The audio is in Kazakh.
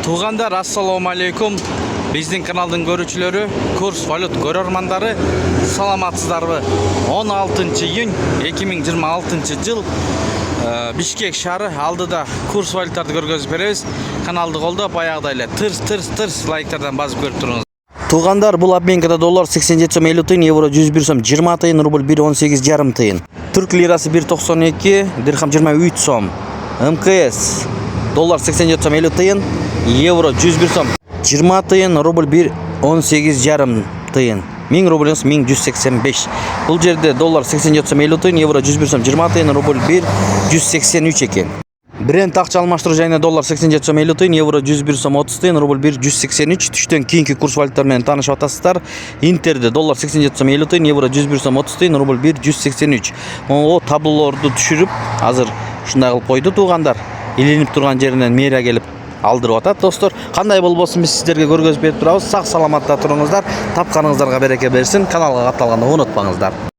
Туғандар, ассаламу алейкум. Біздің каналдың көрүүчүлөрү, курс валют көрөрмандары, саламатсыздарбы? 16 июнь 2026 жыл Бишкек шары алдыда курс валюттарды көргөзүп беребиз. Каналды колдоп, баягыдай эле тырс лайктардан басып көрүп туруңуз. Туғандар, бұл обменкада доллар 87 сом 50 тыйын, евро 101 сом 20 тыйын, рубль 1.18,5 тыйын. Түрк лирасы 1.92, дирхам 23 сом. МКС доллар 87 сом 50 тыйын, евро 101 сом 20 тыйын, рубль 1.18,5 тыйын. 1000 рубльыңыз 1185. Бұл жерде доллар 87 сом 50 тыйын, евро 101 сом 20 тыйын, рубль 1.183 екен. Бренд акча алмаштыруу жайына доллар 87 сом 50 тыйын, евро 101 сом 30 тыйын, рубль 1.183. Түштөн кийинки курс валюттар менен таанышып атасыздар. Интерде доллар 87 сом 50 тыйын, евро 101 сом 30 тыйын, рубль 1.183. О таблолорду түшүрүп, азыр ушундай кылып койду туугандар. Илинип турган жеринен мээре келип алдырып атат достор. Кандай болбосун биз сиздерге көргөзүп берип турабыз. Сак саламатта туруңуздар. Тапканыңыздарга береке берсин. Каналга катталганды унутпаңыздар.